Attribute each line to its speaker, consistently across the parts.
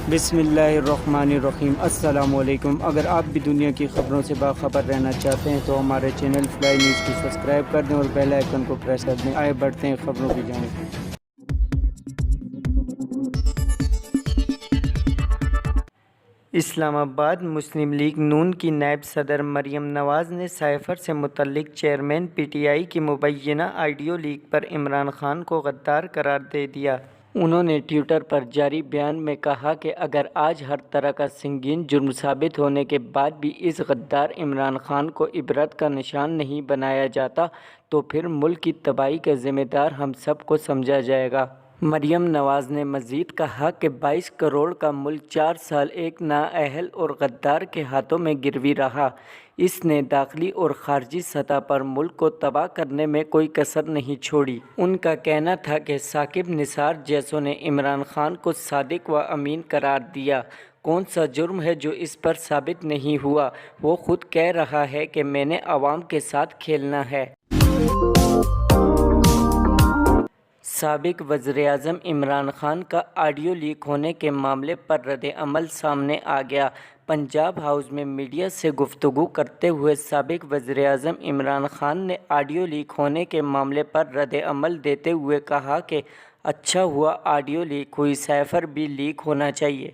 Speaker 1: بسم اللہ الرحمن الرحیم۔ السلام علیکم۔ اگر آپ بھی دنیا کی خبروں سے باخبر رہنا چاہتے ہیں تو ہمارے چینل فلائی نیوز کو سبسکرائب کر دیں اور بیل آئیکن کو پریس کر دیں۔ آئے بڑھتے ہیں خبروں کی جانب۔ اسلام آباد مسلم لیگ نون کی نائب صدر مریم نواز نے سائفر سے متعلق چیئرمین پی ٹی آئی کی مبینہ آڈیو لیک پر عمران خان کو غدار قرار دے دیا۔ انہوں نے ٹویٹر پر جاری بیان میں کہا کہ اگر آج ہر طرح کا سنگین جرم ثابت ہونے کے بعد بھی اس غدار عمران خان کو عبرت کا نشان نہیں بنایا جاتا تو پھر ملک کی تباہی کا ذمہ دار ہم سب کو سمجھا جائے گا۔ مریم نواز نے مزید کہا کہ 22 کروڑ کا ملک 4 سال ایک نااہل اور غدار کے ہاتھوں میں گروی رہا۔ اس نے داخلی اور خارجی سطح پر ملک کو تباہ کرنے میں کوئی کسر نہیں چھوڑی۔ ان کا کہنا تھا کہ ثاقب نثار جیسوں نے عمران خان کو صادق و امین قرار دیا۔ کون سا جرم ہے جو اس پر ثابت نہیں ہوا؟ وہ خود کہہ رہا ہے کہ میں نے عوام کے ساتھ کھیلنا ہے۔ سابق وزیراعظم عمران خان کا آڈیو لیک ہونے کے معاملے پر رد عمل سامنے آ گیا۔ پنجاب ہاؤس میں میڈیا سے گفتگو کرتے ہوئے سابق وزیراعظم عمران خان نے آڈیو لیک ہونے کے معاملے پر رد عمل دیتے ہوئے کہا کہ اچھا ہوا آڈیو لیک ہوئی، سائفر بھی لیک ہونا چاہیے۔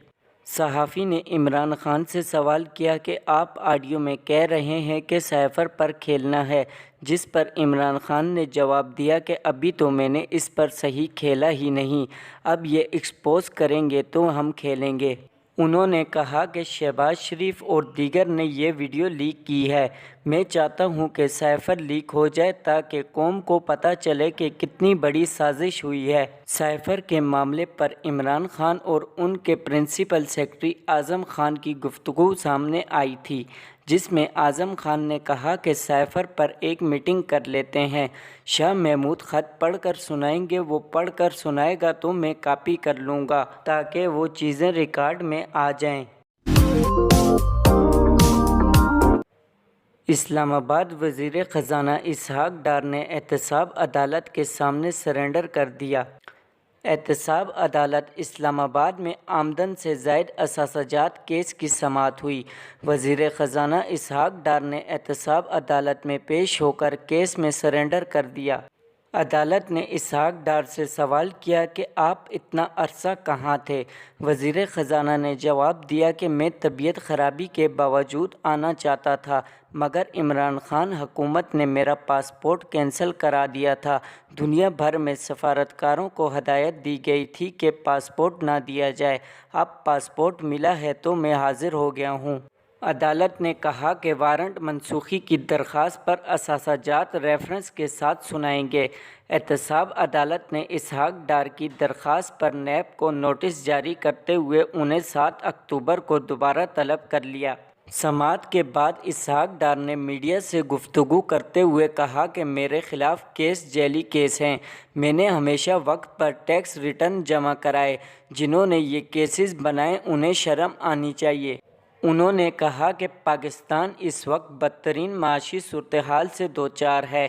Speaker 1: صحافی نے عمران خان سے سوال کیا کہ آپ آڈیو میں کہہ رہے ہیں کہ سائفر پر کھیلنا ہے، جس پر عمران خان نے جواب دیا کہ ابھی تو میں نے اس پر صحیح کھیلا ہی نہیں، اب یہ ایکسپوز کریں گے تو ہم کھیلیں گے۔ انہوں نے کہا کہ شہباز شریف اور دیگر نے یہ ویڈیو لیک کی ہے۔ میں چاہتا ہوں کہ سائفر لیک ہو جائے تاکہ قوم کو پتہ چلے کہ کتنی بڑی سازش ہوئی ہے۔ سائفر کے معاملے پر عمران خان اور ان کے پرنسپل سیکرٹری اعظم خان کی گفتگو سامنے آئی تھی، جس میں اعظم خان نے کہا کہ سائفر پر ایک میٹنگ کر لیتے ہیں، شاہ محمود خط پڑھ کر سنائیں گے، وہ پڑھ کر سنائے گا تو میں کاپی کر لوں گا تاکہ وہ چیزیں ریکارڈ میں آ جائیں۔ اسلام آباد وزیر خزانہ اسحاق ڈار نے احتساب عدالت کے سامنے سرنڈر کر دیا۔ احتساب عدالت اسلام آباد میں آمدن سے زائد اثاثہ جات کیس کی سماعت ہوئی۔ وزیر خزانہ اسحاق ڈار نے احتساب عدالت میں پیش ہو کر کیس میں سرنڈر کر دیا۔ عدالت نے اسحاق ڈار سے سوال کیا کہ آپ اتنا عرصہ کہاں تھے؟ وزیر خزانہ نے جواب دیا کہ میں طبیعت خرابی کے باوجود آنا چاہتا تھا، مگر عمران خان حکومت نے میرا پاسپورٹ کینسل کرا دیا تھا۔ دنیا بھر میں سفارتکاروں کو ہدایت دی گئی تھی کہ پاسپورٹ نہ دیا جائے، اب پاسپورٹ ملا ہے تو میں حاضر ہو گیا ہوں۔ عدالت نے کہا کہ وارنٹ منسوخی کی درخواست پر اثاثہ جات ریفرنس کے ساتھ سنائیں گے۔ احتساب عدالت نے اسحاق ڈار کی درخواست پر نیب کو نوٹس جاری کرتے ہوئے انہیں 7 اکتوبر کو دوبارہ طلب کر لیا۔ سماعت کے بعد اسحاق ڈار نے میڈیا سے گفتگو کرتے ہوئے کہا کہ میرے خلاف کیس جعلی کیس ہیں۔ میں نے ہمیشہ وقت پر ٹیکس ریٹرن جمع کرائے۔ جنہوں نے یہ کیسز بنائے انہیں شرم آنی چاہیے۔ انہوں نے کہا کہ پاکستان اس وقت بدترین معاشی صورتحال سے دوچار ہے۔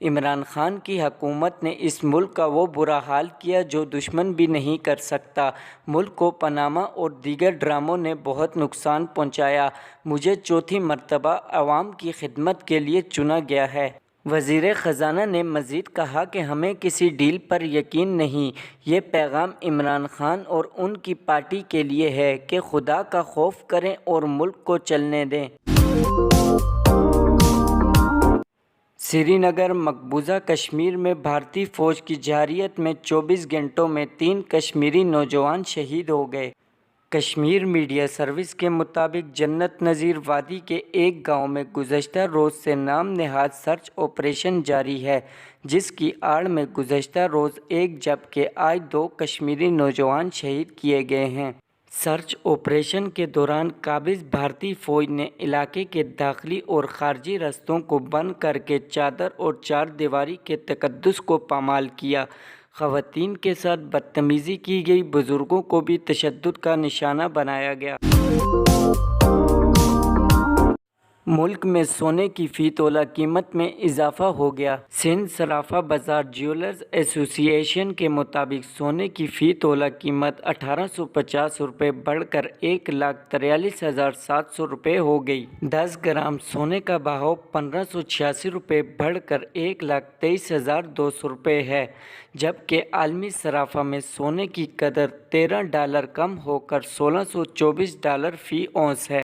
Speaker 1: عمران خان کی حکومت نے اس ملک کا وہ برا حال کیا جو دشمن بھی نہیں کر سکتا۔ ملک کو پاناما اور دیگر ڈراموں نے بہت نقصان پہنچایا۔ مجھے چوتھی مرتبہ عوام کی خدمت کے لیے چنا گیا ہے۔ وزیر خزانہ نے مزید کہا کہ ہمیں کسی ڈیل پر یقین نہیں۔ یہ پیغام عمران خان اور ان کی پارٹی کے لیے ہے کہ خدا کا خوف کریں اور ملک کو چلنے دیں۔ سری نگر مقبوضہ کشمیر میں بھارتی فوج کی جارحیت میں 24 گھنٹوں میں 3 کشمیری نوجوان شہید ہو گئے۔ کشمیر میڈیا سروس کے مطابق جنت نظیر وادی کے ایک گاؤں میں گزشتہ روز سے نام نہاد سرچ آپریشن جاری ہے، جس کی آڑ میں گزشتہ روز ایک جبکہ آج 2 کشمیری نوجوان شہید کیے گئے ہیں۔ سرچ آپریشن کے دوران قابض بھارتی فوج نے علاقے کے داخلی اور خارجی رستوں کو بند کر کے چادر اور چار دیواری کے تقدس کو پامال کیا۔ خواتین کے ساتھ بدتمیزی کی گئی، بزرگوں کو بھی تشدد کا نشانہ بنایا گیا۔ ملک میں سونے کی فی تولہ قیمت میں اضافہ ہو گیا۔ سندھ صرافہ بازار جیولرز ایسوسی ایشن کے مطابق سونے کی فی تولہ قیمت 1850 روپے بڑھ کر 1,43,700 روپے ہو گئی۔ 10 گرام سونے کا بھاؤ 1,586 روپے بڑھ کر 1,23,200 روپے ہے، جبکہ عالمی صرافہ میں سونے کی قدر $13 کم ہو کر $1,624 فی اونس ہے۔